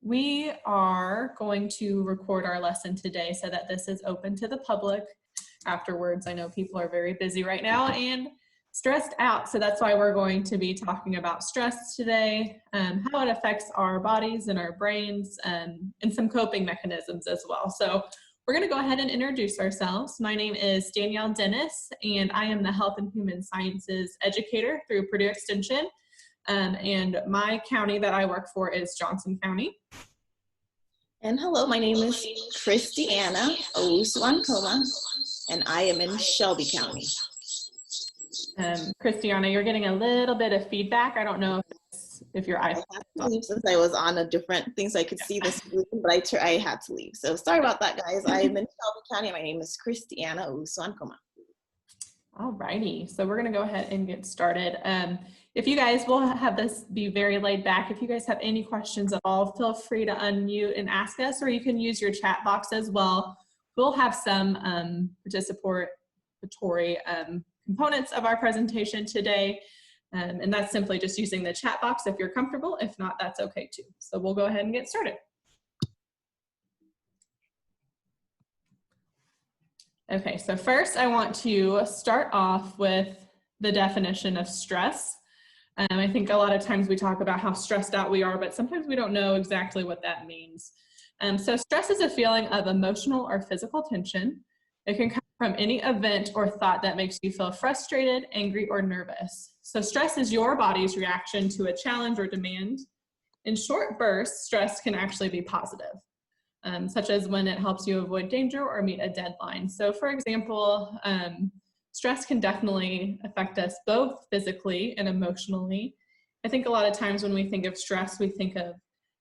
We are going to record our lesson today so that this is open to the public afterwards. I know people are very busy right now and stressed out, so that's why we're going to be talking about stress today, how it affects our bodies and our brains, and some coping mechanisms as well. So we're going to go ahead and introduce ourselves. My name is Danielle Dennis, and I am the Health and Human Sciences educator through Purdue Extension. And my county that I work for is Johnson County. And hello, my name is Christiana Owusu-Ankoma, and I am in Shelby County. Christiana, you're getting a little bit of feedback. I don't know if your iPhone. I had to leave since I was on a different thing, so I could see the screen, but I had to leave. So sorry about that, guys. I am in Shelby County. My name is Christiana Owusu-Ankoma. All righty, so we're going to go ahead and get started. If you guys will have this be very laid back, if you guys have any questions at all, feel free to unmute and ask us, or you can use your chat box as well. We'll have some participatory components of our presentation today, and that's simply just using the chat box if you're comfortable. If not, that's okay too. So we'll go ahead and get started. Okay, so first I want to start off with the definition of stress. I think a lot of times we talk about how stressed out we are, but sometimes we don't know exactly what that means. So stress is a feeling of emotional or physical tension. It can come from any event or thought that makes you feel frustrated, angry, or nervous. So stress is your body's reaction to a challenge or demand. In short bursts, stress can actually be positive, such as when it helps you avoid danger or meet a deadline. So for example, stress can definitely affect us both physically and emotionally. I think a lot of times when we think of stress, we think of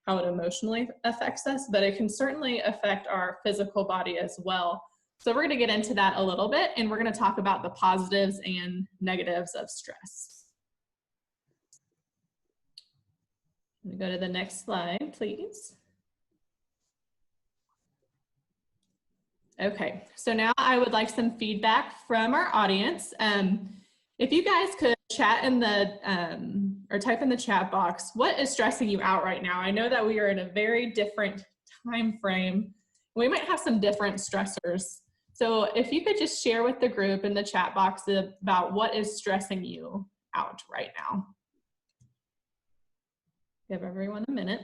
how it emotionally affects us, but it can certainly affect our physical body as well. So we're going to get into that a little bit, and we're going to talk about the positives and negatives of stress. Let me go to the next slide, please. Okay, so now I would like some feedback from our audience. If you guys could chat in the, or type in the chat box, what is stressing you out right now? I know that we are in a very different time frame. We might have some different stressors. So if you could just share with the group in the chat box about what is stressing you out right now. Give everyone a minute.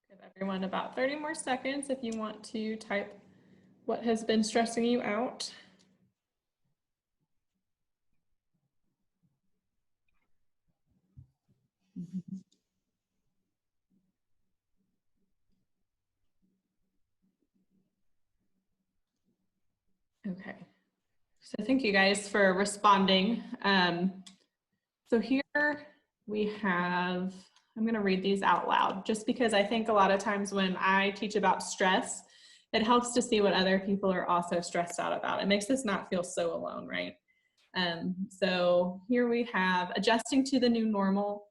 Give everyone about 30 more seconds if you want to type what has been stressing you out. Okay, so thank you guys for responding. So here we have, I'm going to read these out loud just because I think a lot of times when I teach about stress, it helps to see what other people are also stressed out about. It makes us not feel so alone, right? So here we have adjusting to the new normal,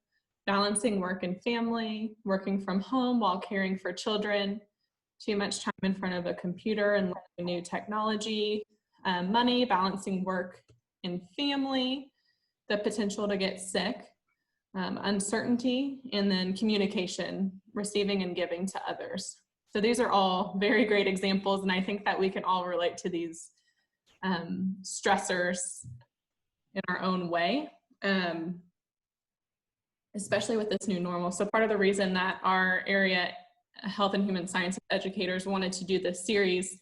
balancing work and family, working from home while caring for children, too much time in front of a computer and learning new technology, money, balancing work and family, the potential to get sick, uncertainty, and then communication, receiving and giving to others. So these are all very great examples, and I think that we can all relate to these stressors in our own way, especially with this new normal. So part of the reason that our area Health and Human Sciences educators wanted to do this series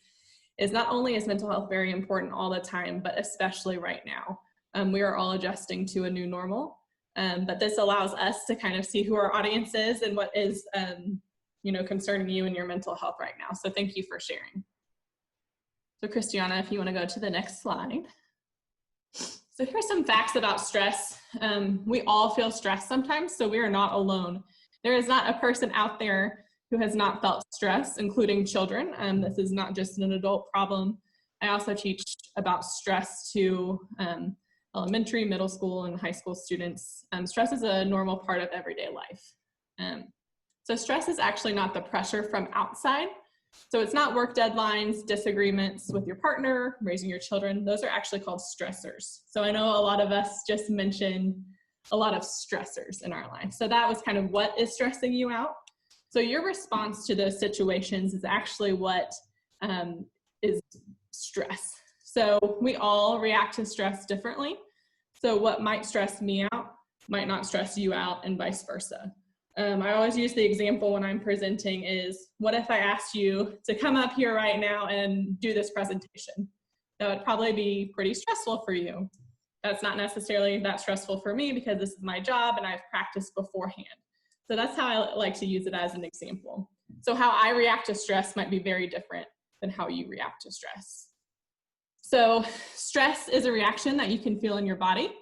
is not only is mental health very important all the time, but especially right now. We are all adjusting to a new normal, but this allows us to kind of see who our audience is and what is concerning you and your mental health right now. So thank you for sharing. So Christiana, if you want to go to the next slide. So here's some facts about stress. We all feel stress sometimes, so we are not alone. There is not a person out there who has not felt stress, including children. This is not just an adult problem. I also teach about stress to elementary, middle school, and high school students. Stress is a normal part of everyday life. So stress is actually not the pressure from outside. So it's not work deadlines, disagreements with your partner, raising your children. Those are actually called stressors. So I know a lot of us just mentioned a lot of stressors in our life. So that was kind of what is stressing you out. So your response to those situations is actually what is stress. So we all react to stress differently. So what might stress me out might not stress you out, and vice versa. I always use the example when I'm presenting is, what if I asked you to come up here right now and do this presentation? That would probably be pretty stressful for you. That's not necessarily that stressful for me because this is my job and I've practiced beforehand. So that's how I like to use it as an example. So how I react to stress might be very different than how you react to stress. So stress is a reaction that you can feel in your body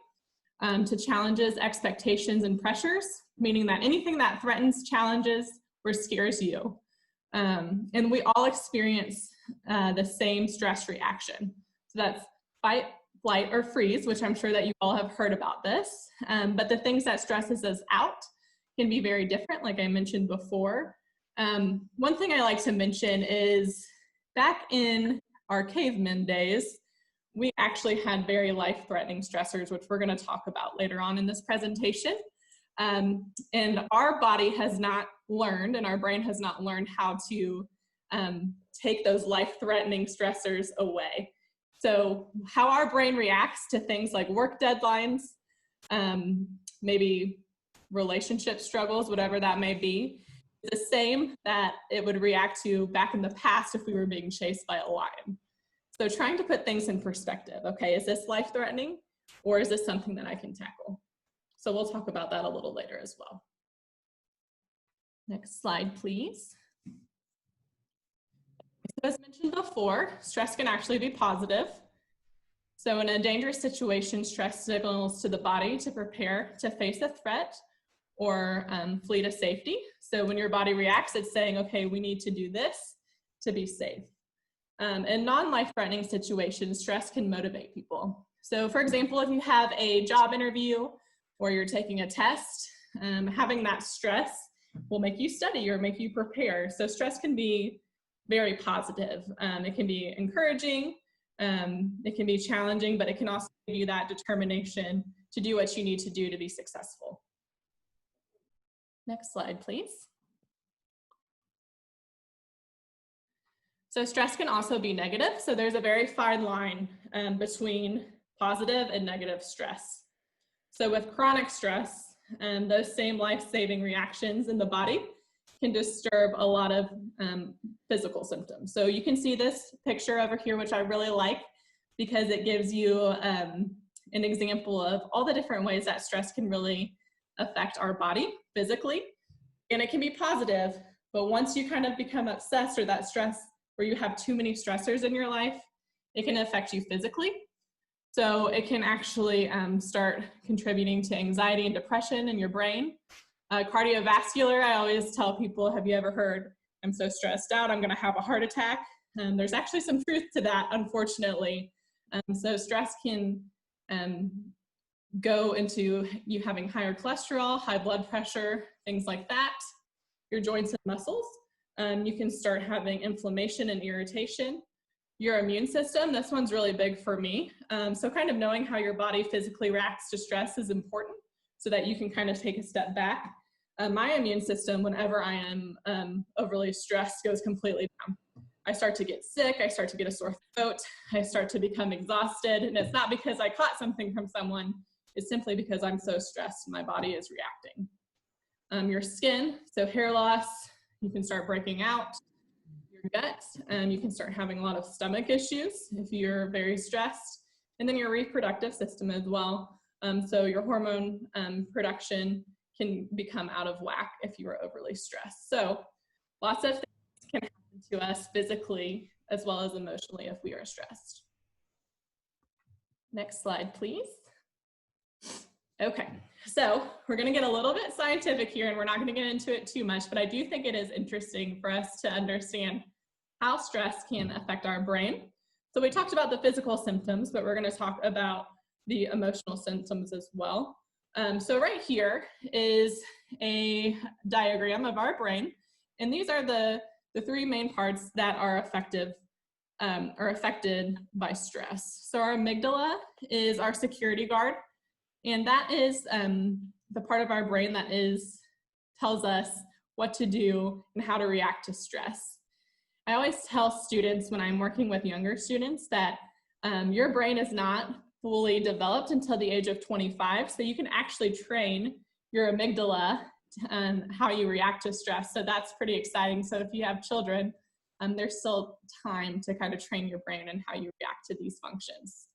to challenges, expectations, and pressures, meaning that anything that threatens, challenges, or scares you. And we all experience the same stress reaction. So that's fight, flight, or freeze, which I'm sure that you all have heard about this. But the things that stresses us out can be very different, like I mentioned before. One thing I like to mention is back in our caveman days, we actually had very life-threatening stressors, which we're going to talk about later on in this presentation. And our body has not learned, and our brain has not learned how to take those life-threatening stressors away. So how our brain reacts to things like work deadlines, maybe relationship struggles, whatever that may be, is the same that it would react to back in the past if we were being chased by a lion. So trying to put things in perspective. Okay, is this life-threatening, or is this something that I can tackle? So we'll talk about that a little later as well. Next slide, please. So as mentioned before, stress can actually be positive. So in a dangerous situation, stress signals to the body to prepare to face a threat or flee to safety. So when your body reacts, it's saying, okay, we need to do this to be safe. In non-life-threatening situations, stress can motivate people. So for example, if you have a job interview or you're taking a test, having that stress will make you study or make you prepare. So stress can be very positive. It can be encouraging, it can be challenging, but it can also give you that determination to do what you need to do to be successful. Next slide, please. So stress can also be negative. So there's a very fine line between positive and negative stress. So with chronic stress, those same life-saving reactions in the body can disturb a lot of physical symptoms. So you can see this picture over here, which I really like because it gives you an example of all the different ways that stress can really affect our body physically. And it can be positive, but once you kind of become obsessed or that stress where you have too many stressors in your life, it can affect you physically. So it can actually start contributing to anxiety and depression in your brain. Cardiovascular, I always tell people, have you ever heard, I'm so stressed out, I'm gonna have a heart attack? There's actually some truth to that, unfortunately. So stress can go into you having higher cholesterol, high blood pressure, things like that, your joints and muscles. You can start having inflammation and irritation. Your immune system, this one's really big for me. So kind of knowing how your body physically reacts to stress is important so that you can kind of take a step back. My immune system, whenever I am overly stressed, goes completely down. I start to get sick, I start to get a sore throat, I start to become exhausted, and it's not because I caught something from someone, it's simply because I'm so stressed and my body is reacting. Your skin, so hair loss, you can start breaking out. Your gut, you can start having a lot of stomach issues if you're very stressed. And then your reproductive system as well. So your hormone production can become out of whack if you are overly stressed. So lots of things can happen to us physically as well as emotionally if we are stressed. Next slide, please. Okay, so we're going to get a little bit scientific here, and we're not going to get into it too much, but I do think it is interesting for us to understand how stress can affect our brain. So we talked about the physical symptoms, but we're going to talk about the emotional symptoms as well. So right here is a diagram of our brain, and these are the three main parts that are affected by stress. So our amygdala is our security guard, and that is the part of our brain that tells us what to do and how to react to stress. I always tell students when I'm working with younger students that your brain is not fully developed until the age of 25, so you can actually train your amygdala how you react to stress. So that's pretty exciting. So if you have children, there's still time to kind of train your brain and how you react to these functions.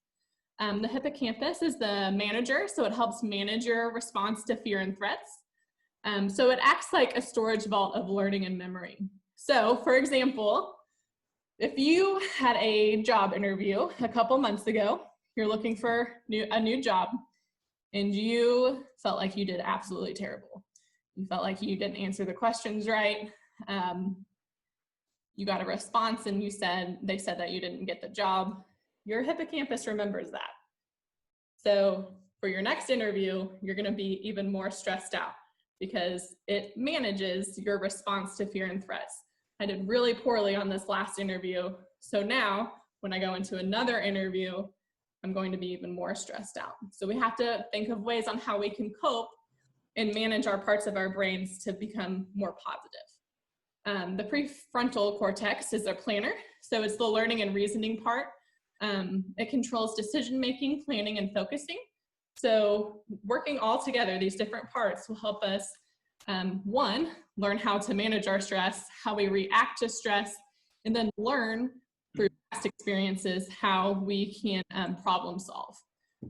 The hippocampus is the manager, so it helps manage your response to fear and threats. So it acts like a storage vault of learning and memory. So for example, if you had a job interview a couple months ago, you're looking for a new job, and you felt like you did absolutely terrible. You felt like you didn't answer the questions right. You got a response and they said that you didn't get the job. Your hippocampus remembers that. So for your next interview, you're going to be even more stressed out because it manages your response to fear and threats. I did really poorly on this last interview, so now when I go into another interview, I'm going to be even more stressed out. So we have to think of ways on how we can cope and manage our parts of our brains to become more positive. The prefrontal cortex is our planner, so it's the learning and reasoning part. It controls decision-making, planning, and focusing. So working all together, these different parts will help us, one, learn how to manage our stress, how we react to stress, and then learn through past experiences how we can problem solve.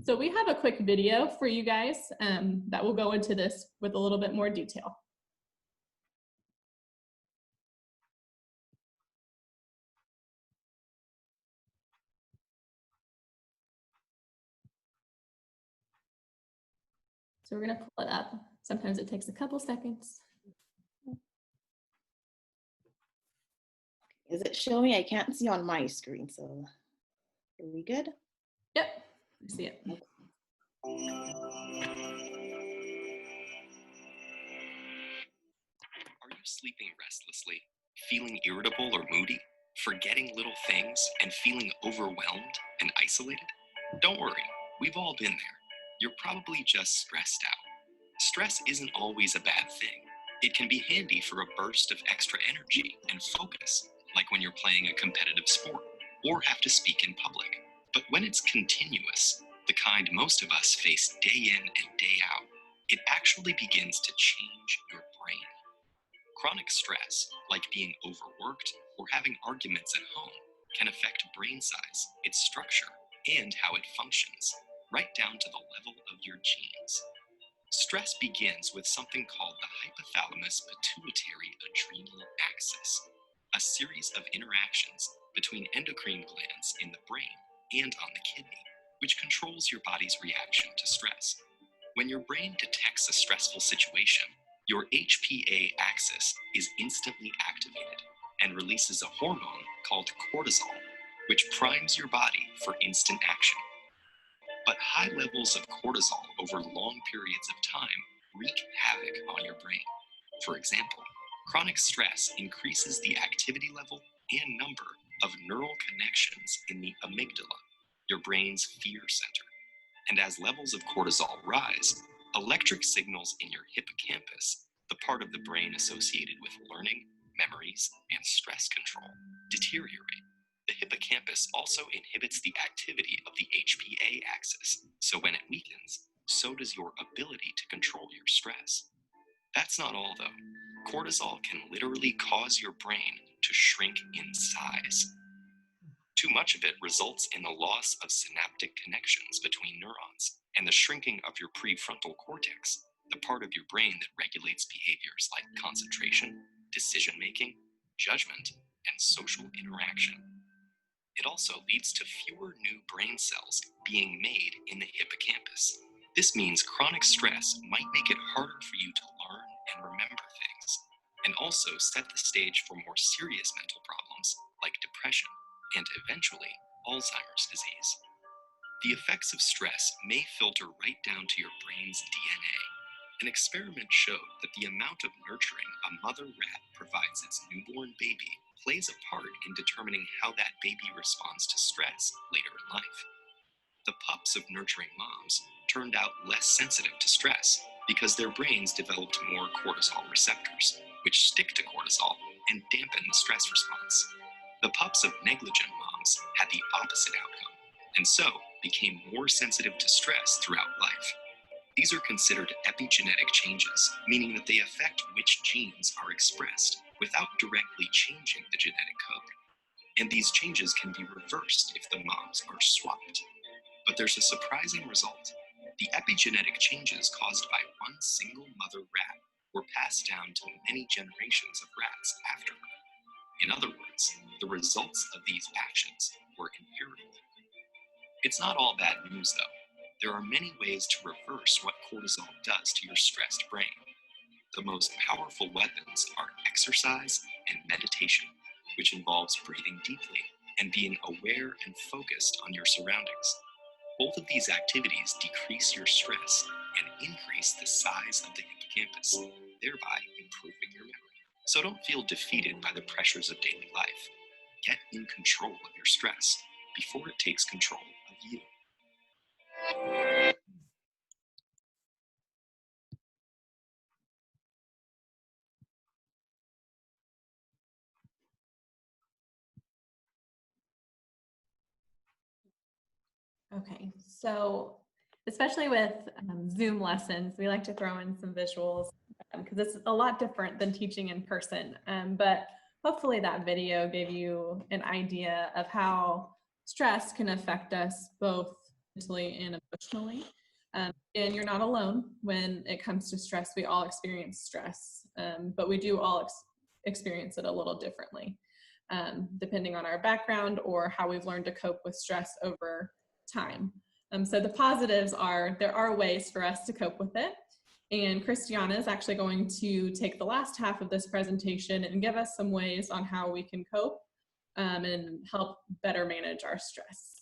So we have a quick video for you guys that will go into this with a little bit more detail. So we're going to pull it up. Sometimes it takes a couple seconds. Is it showing? I can't see on my screen, so are we good? Yep, I see it. Are you sleeping restlessly, feeling irritable or moody, forgetting little things, and feeling overwhelmed and isolated? Don't worry, we've all been there. You're probably just stressed out. Stress isn't always a bad thing. It can be handy for a burst of extra energy and focus, like when you're playing a competitive sport or have to speak in public. But when it's continuous, the kind most of us face day in and day out, it actually begins to change your brain. Chronic stress, like being overworked or having arguments at home, can affect brain size, its structure, and how it functions, right down to the level of your genes. Stress begins with something called the hypothalamus pituitary adrenal axis, a series of interactions between endocrine glands in the brain and on the kidney, which controls your body's reaction to stress. When your brain detects a stressful situation, your HPA axis is instantly activated and releases a hormone called cortisol, which primes your body for instant action. But high levels of cortisol over long periods of time wreak havoc on your brain. For example, chronic stress increases the activity level and number of neural connections in the amygdala, your brain's fear center. And as levels of cortisol rise, electric signals in your hippocampus, the part of the brain associated with learning, memories, and stress control, deteriorate. The hippocampus also inhibits the activity of the HPA axis, so when it weakens, so does your ability to control your stress. That's not all, though. Cortisol can literally cause your brain to shrink in size. Too much of it results in the loss of synaptic connections between neurons and the shrinking of your prefrontal cortex, the part of your brain that regulates behaviors like concentration, decision-making, judgment, and social interaction. It also leads to fewer new brain cells being made in the hippocampus, This means chronic stress might make it harder for you to learn and remember things, and also set the stage for more serious mental problems like depression and eventually Alzheimer's disease. The effects of stress may filter right down to your brain's DNA. An experiment showed that the amount of nurturing a mother rat provides its newborn baby plays a part in determining how that baby responds to stress later in life. The pups of nurturing moms turned out less sensitive to stress because their brains developed more cortisol receptors, which stick to cortisol and dampen the stress response. The pups of negligent moms had the opposite outcome, and so became more sensitive to stress throughout life. These are considered epigenetic changes, meaning that they affect which genes are expressed without directly changing the genetic code. And these changes can be reversed if the moms are swapped. But there's a surprising result. The epigenetic changes caused by one single mother rat were passed down to many generations of rats after her. In other words, the results of these actions were inheritable. It's not all bad news, though. There are many ways to reverse what cortisol does to your stressed brain. The most powerful weapons are exercise and meditation, which involves breathing deeply and being aware and focused on your surroundings. Both of these activities decrease your stress and increase the size of the hippocampus, thereby improving your memory. So don't feel defeated by the pressures of daily life. Get in control of your stress before it takes control of you. Okay, so especially with Zoom lessons, we like to throw in some visuals because it's a lot different than teaching in person. But hopefully that video gave you an idea of how stress can affect us both mentally and emotionally. And you're not alone when it comes to stress. We all experience stress, but we do all experience it a little differently, depending on our background or how we've learned to cope with stress over time. So the positives are there are ways for us to cope with it. And Christiana is actually going to take the last half of this presentation and give us some ways on how we can cope and help better manage our stress.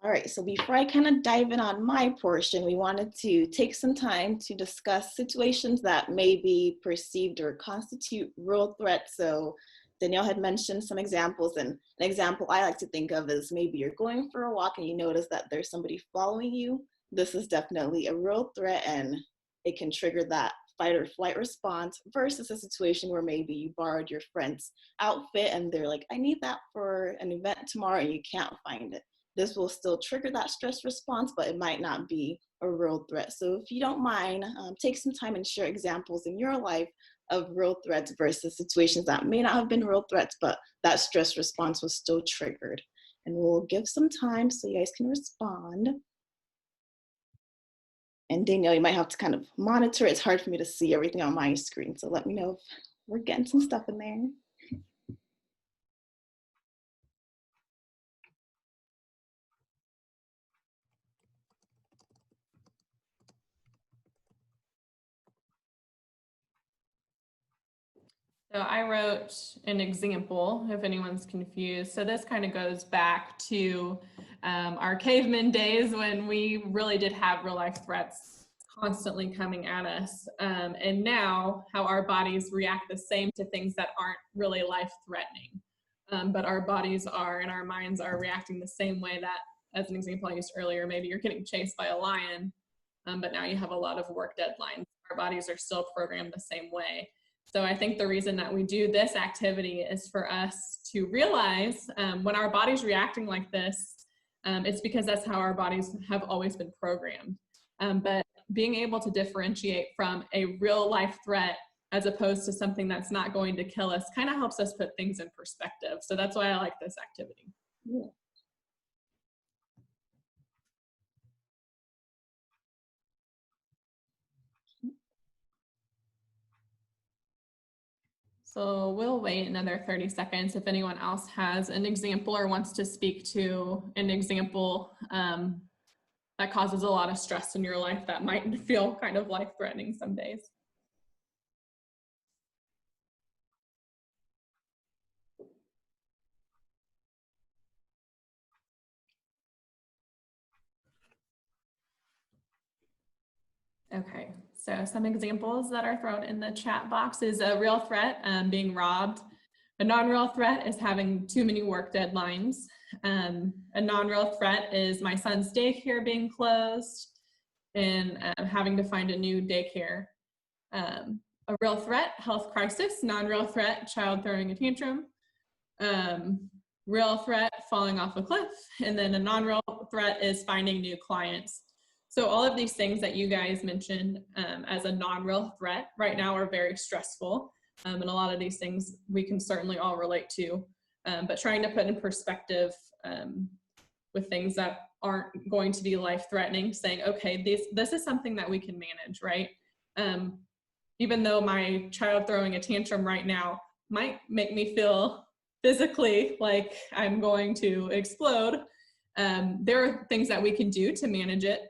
All right, so before I kind of dive in on my portion, we wanted to take some time to discuss situations that may be perceived or constitute real threats. So Danielle had mentioned some examples, and an example I like to think of is maybe you're going for a walk and you notice that there's somebody following you. This is definitely a real threat and it can trigger that fight or flight response versus a situation where maybe you borrowed your friend's outfit and they're like, I need that for an event tomorrow, and you can't find it. This will still trigger that stress response, but it might not be a real threat. So if you don't mind, take some time and share examples in your life of real threats versus situations that may not have been real threats, but that stress response was still triggered. And we'll give some time so you guys can respond. And Danielle, you might have to kind of monitor. It's hard for me to see everything on my screen. So let me know if we're getting some stuff in there. So I wrote an example if anyone's confused. So this kind of goes back to our caveman days when we really did have real life threats constantly coming at us. And now how our bodies react the same to things that aren't really life threatening. But our bodies are and our minds are reacting the same way that, as an example I used earlier, maybe you're getting chased by a lion, but now you have a lot of work deadlines. Our bodies are still programmed the same way. So I think the reason that we do this activity is for us to realize when our body's reacting like this, it's because that's how our bodies have always been programmed. But being able to differentiate from a real life threat as opposed to something that's not going to kill us kind of helps us put things in perspective. So that's why I like this activity. Yeah. So we'll wait another 30 seconds if anyone else has an example or wants to speak to an example that causes a lot of stress in your life that might feel kind of life-threatening some days. Okay, so some examples that are thrown in the chat box is a real threat, being robbed. A non-real threat is having too many work deadlines. A non-real threat is my son's daycare being closed and having to find a new daycare. A real threat, health crisis. Non-real threat, child throwing a tantrum. Real threat, falling off a cliff. And then a non-real threat is finding new clients. So all of these things that you guys mentioned as a non-real threat right now are very stressful. And a lot of these things we can certainly all relate to, but trying to put in perspective with things that aren't going to be life-threatening, saying, okay, this is something that we can manage, right? Even though my child throwing a tantrum right now might make me feel physically like I'm going to explode, there are things that we can do to manage it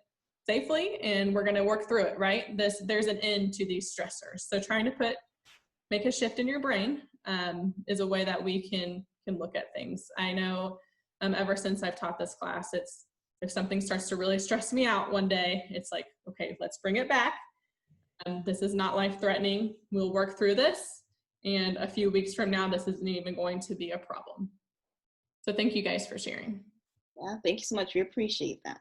safely, and we're going to work through it, right? There's an end to these stressors. So trying to make a shift in your brain is a way that we can look at things. I know ever since I've taught this class, it's if something starts to really stress me out one day, it's like, okay, let's bring it back. This is not life-threatening. We'll work through this. And a few weeks from now, this isn't even going to be a problem. So thank you guys for sharing. Yeah, thank you so much. We appreciate that.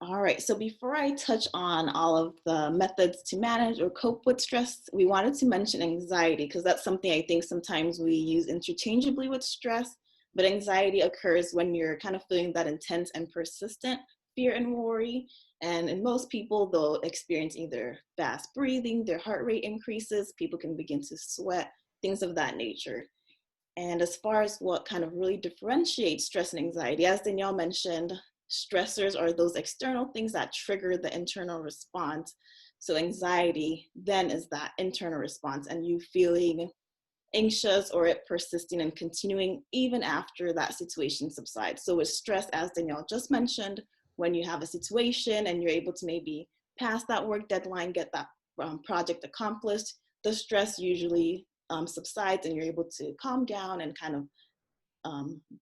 All right, so before I touch on all of the methods to manage or cope with stress, we wanted to mention anxiety, because that's something I think sometimes we use interchangeably with stress, but anxiety occurs when you're kind of feeling that intense and persistent fear and worry. And in most people, they'll experience either fast breathing, their heart rate increases, people can begin to sweat, things of that nature. And as far as what kind of really differentiates stress and anxiety, as Danielle mentioned, stressors are those external things that trigger the internal response. So anxiety then is that internal response, and you feeling anxious or it persisting and continuing even after that situation subsides. So with stress, as Danielle just mentioned, when you have a situation and you're able to maybe pass that work deadline, get that project accomplished, the stress usually subsides and you're able to calm down and kind of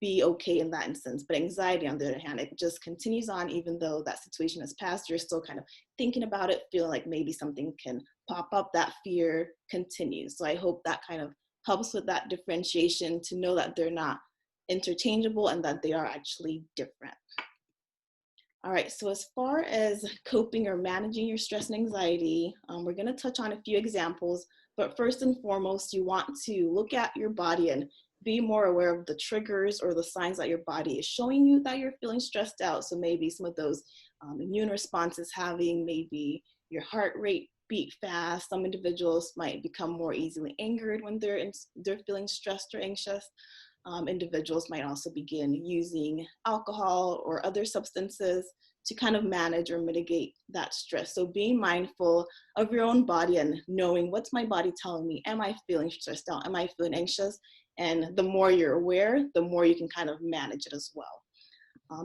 be okay in that instance. But anxiety, on the other hand, it just continues on. Even though that situation has passed, you're still kind of thinking about it, feeling like maybe something can pop up, that fear continues. So I hope that kind of helps with that differentiation, to know that they're not interchangeable and that they are actually different. All right, so as far as coping or managing your stress and anxiety, we're going to touch on a few examples, but first and foremost, you want to look at your body and be more aware of the triggers or the signs that your body is showing you that you're feeling stressed out. So maybe some of those immune responses having maybe your heart rate beat fast. Some individuals might become more easily angered when they're feeling stressed or anxious. Individuals might also begin using alcohol or other substances to kind of manage or mitigate that stress. So being mindful of your own body and knowing, what's my body telling me? Am I feeling stressed out? Am I feeling anxious? And the more you're aware, the more you can kind of manage it as well.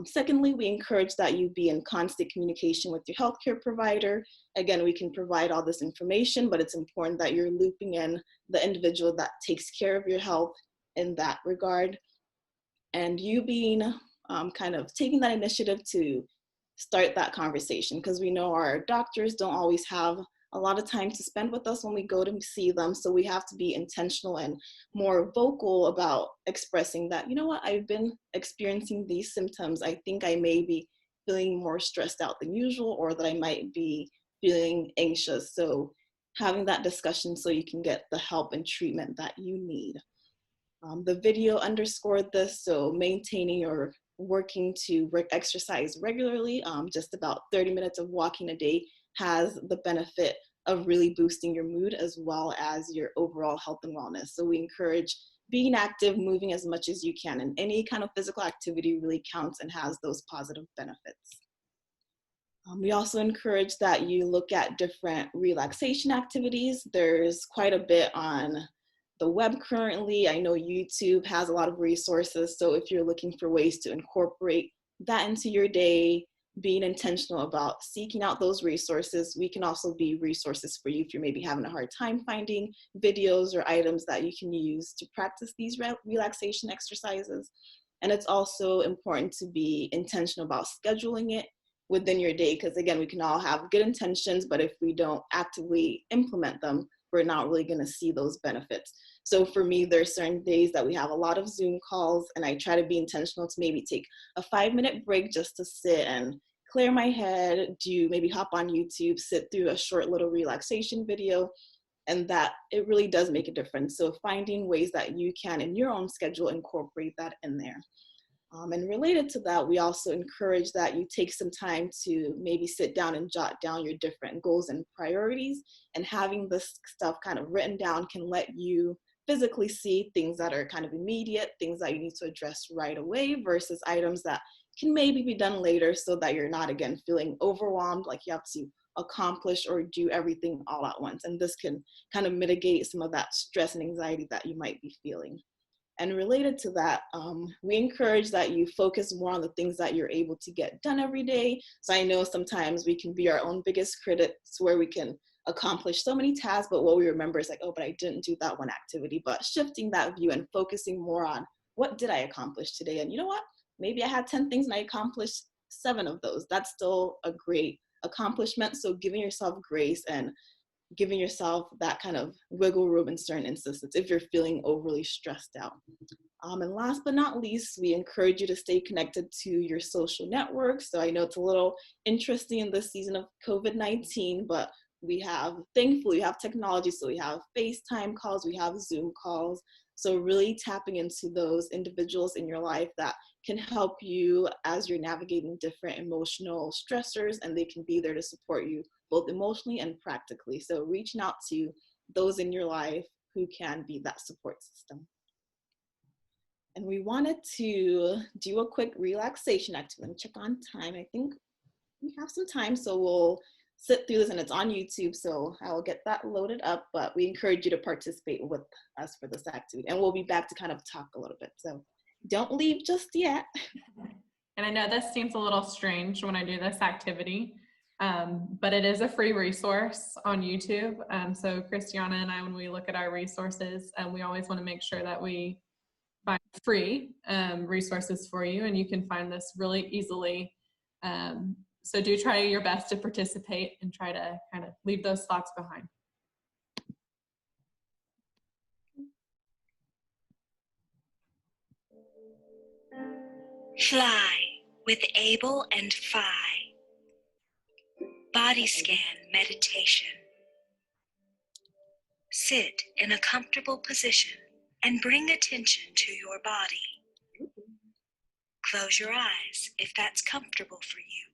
Secondly, we encourage that you be in constant communication with your healthcare provider. Again, we can provide all this information, but it's important that you're looping in the individual that takes care of your health in that regard. And you being kind of taking that initiative to start that conversation, because we know our doctors don't always have a lot of time to spend with us when we go to see them. So we have to be intentional and more vocal about expressing that, you know what, I've been experiencing these symptoms. I think I may be feeling more stressed out than usual, or that I might be feeling anxious. So having that discussion so you can get the help and treatment that you need. The video underscored this, so maintaining or working to exercise regularly, just about 30 minutes of walking a day has the benefit of really boosting your mood as well as your overall health and wellness. So we encourage being active, moving as much as you can, and any kind of physical activity really counts and has those positive benefits. We also encourage that you look at different relaxation activities. There's quite a bit on the web currently. I know YouTube has a lot of resources, so if you're looking for ways to incorporate that into your day, being intentional about seeking out those resources. We can also be resources for you if you're maybe having a hard time finding videos or items that you can use to practice these relaxation exercises. And it's also important to be intentional about scheduling it within your day, because again, we can all have good intentions, but if we don't actively implement them, we're not really going to see those benefits. So for me, there's certain days that we have a lot of Zoom calls, and I try to be intentional to maybe take a 5-minute break just to sit and clear my head, maybe hop on YouTube, sit through a short little relaxation video, and that it really does make a difference. So finding ways that you can, in your own schedule, incorporate that in there. And related to that, we also encourage that you take some time to maybe sit down and jot down your different goals and priorities. And having this stuff kind of written down can let you physically see things that are kind of immediate, things that you need to address right away versus items that can maybe be done later, so that you're not, again, feeling overwhelmed, like you have to accomplish or do everything all at once. And this can kind of mitigate some of that stress and anxiety that you might be feeling. And related to that, we encourage that you focus more on the things that you're able to get done every day. So I know sometimes we can be our own biggest critics, where we can accomplish so many tasks, but what we remember is like, oh, but I didn't do that one activity. But shifting that view and focusing more on what did I accomplish today? And you know what? Maybe I had 10 things and I accomplished 7 of those. That's still a great accomplishment. So giving yourself grace and giving yourself that kind of wiggle room in certain instances if you're feeling overly stressed out. And last but not least, we encourage you to stay connected to your social networks. So I know it's a little interesting in this season of COVID-19, but thankfully, we have technology. So we have FaceTime calls, we have Zoom calls. So really tapping into those individuals in your life that can help you as you're navigating different emotional stressors, and they can be there to support you both emotionally and practically. So reaching out to those in your life who can be that support system. And we wanted to do a quick relaxation activity. Let me check on time. I think we have some time, so we'll sit through this, and it's on YouTube, so I will get that loaded up, but we encourage you to participate with us for this activity. And we'll be back to kind of talk a little bit, so don't leave just yet. And I know this seems a little strange when I do this activity, but it is a free resource on YouTube. So Christiana and I, when we look at our resources, we always want to make sure that we find free resources for you, and you can find this really easily. So do try your best to participate and try to kind of leave those thoughts behind. Fly with Abel and Phi. Body scan meditation. Sit in a comfortable position and bring attention to your body. Close your eyes if that's comfortable for you.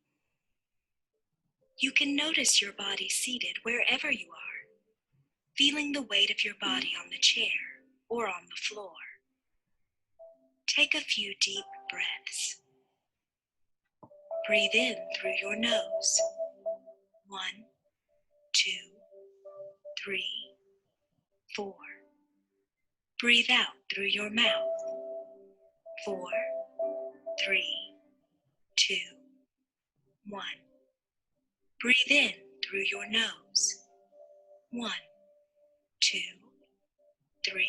You can notice your body seated wherever you are, feeling the weight of your body on the chair or on the floor. Take a few deep breaths. Breathe in through your nose. 1, 2, 3, 4. Breathe out through your mouth. 4, 3, 2, 1. Breathe in through your nose. 1, 2, 3,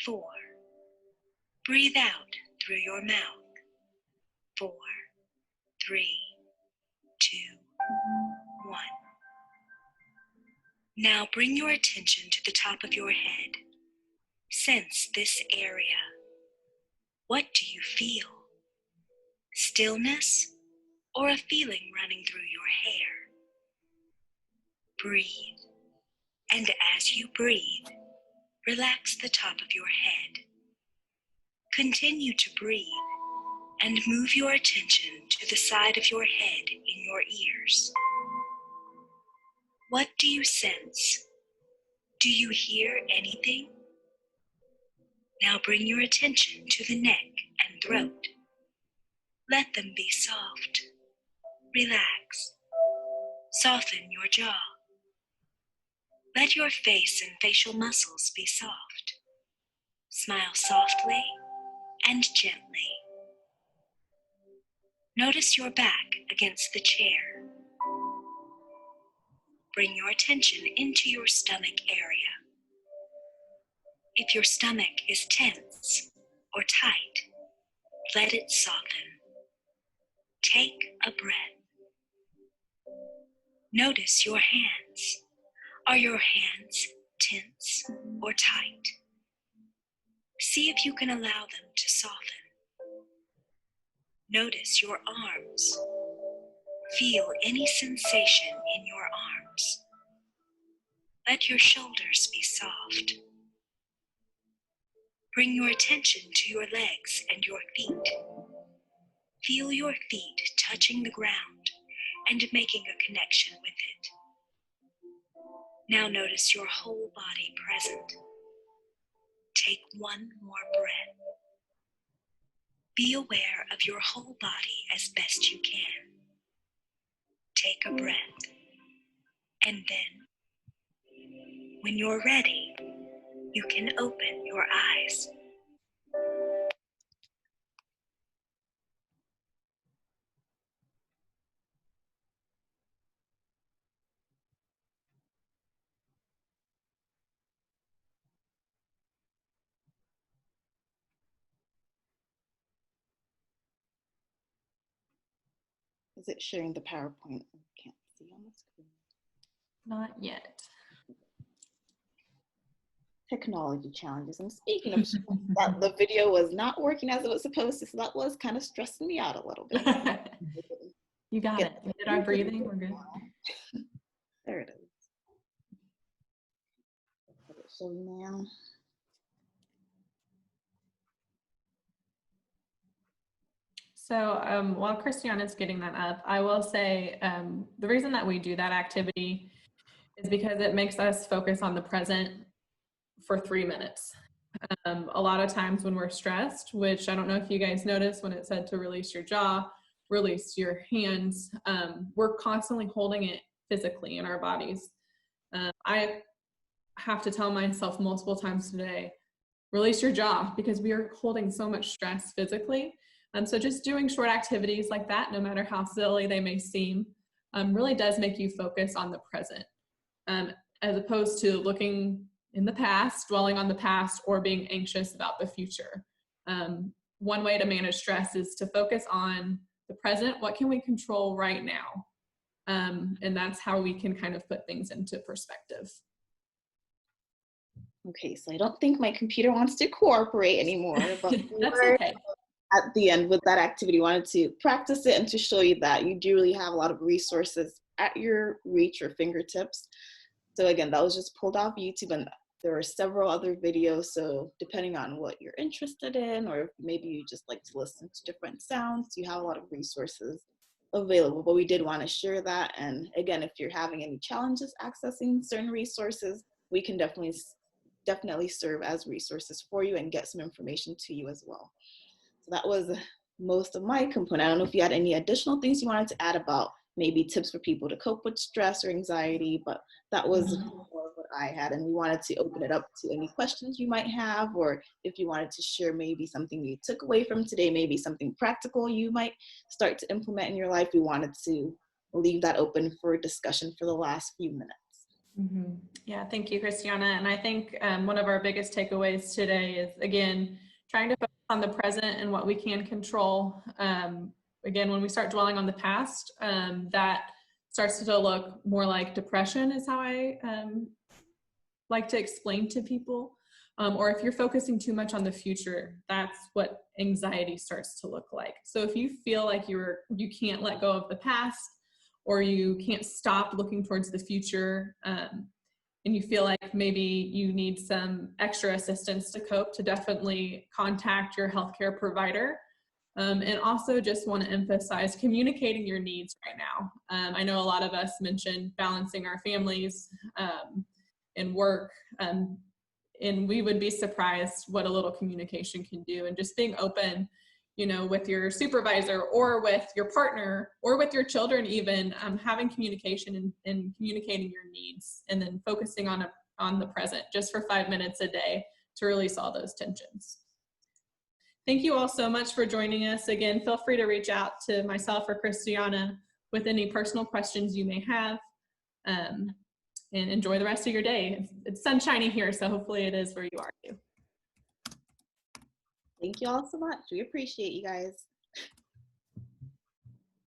4. Breathe out through your mouth. 4, 3, 2, 1. Now bring your attention to the top of your head. Sense this area. What do you feel? Stillness or a feeling running through your hair? Breathe. And as you breathe, relax the top of your head. Continue to breathe and move your attention to the side of your head in your ears. What do you sense? Do you hear anything? Now bring your attention to the neck and throat. Let them be soft. Relax. Soften your jaw. Let your face and facial muscles be soft. Smile softly and gently. Notice your back against the chair. Bring your attention into your stomach area. If your stomach is tense or tight, let it soften. Take a breath. Notice your hands. Are your hands tense or tight? See if you can allow them to soften. Notice your arms. Feel any sensation in your arms. Let your shoulders be soft. Bring your attention to your legs and your feet. Feel your feet touching the ground and making a connection with it. Now notice your whole body present. Take one more breath. Be aware of your whole body as best you can. Take a breath. And then, when you're ready, you can open your eyes. Is it sharing the PowerPoint? I can't see on the screen. Not yet. Technology challenges. And speaking of that, the video was not working as it was supposed to, so that was kind of stressing me out a little bit. You got it. We did our breathing. We're good. There it is. Let it show now. So while Christiana's getting that up, I will say the reason that we do that activity is because it makes us focus on the present for 3 minutes. A lot of times when we're stressed, which I don't know if you guys noticed when it said to release your jaw, release your hands, we're constantly holding it physically in our bodies. I have to tell myself multiple times today, release your jaw, because we are holding so much stress physically. So just doing short activities like that, no matter how silly they may seem, really does make you focus on the present, as opposed to looking in the past, dwelling on the past, or being anxious about the future. One way to manage stress is to focus on the present. What can we control right now? And that's how we can kind of put things into perspective. Okay, so I don't think my computer wants to cooperate anymore, but That's okay. At the end with that activity, wanted to practice it and to show you that you do really have a lot of resources at your reach or fingertips. So again, that was just pulled off YouTube, and there are several other videos. So depending on what you're interested in, or maybe you just like to listen to different sounds, you have a lot of resources available. But we did want to share that. And again, if you're having any challenges accessing certain resources, we can definitely serve as resources for you and get some information to you as well. So that was most of my component. I don't know if you had any additional things you wanted to add about maybe tips for people to cope with stress or anxiety, but that was more of what I had. And we wanted to open it up to any questions you might have, or if you wanted to share maybe something you took away from today, maybe something practical you might start to implement in your life. We wanted to leave that open for discussion for the last few minutes. Mm-hmm. Yeah, thank you, Christiana. And I think one of our biggest takeaways today is, again, trying to focus on the present and what we can control. Again, when we start dwelling on the past, that starts to look more like depression, is how I like to explain to people. Or if you're focusing too much on the future, that's what anxiety starts to look like. So if you feel like you can't let go of the past, or you can't stop looking towards the future, and you feel like maybe you need some extra assistance to cope, to definitely contact your healthcare provider. And also just want to emphasize communicating your needs right now. I know a lot of us mentioned balancing our families and work, and we would be surprised what a little communication can do. And just being open, with your supervisor or with your partner or with your children, even having communication and communicating your needs, and then focusing on the present just for 5 minutes a day to release all those tensions. Thank you all so much for joining us. Again, feel free to reach out to myself or Christiana with any personal questions you may have. And enjoy the rest of your day. It's sunshiny here, so hopefully it is where you are too. Thank you all so much. We appreciate you guys.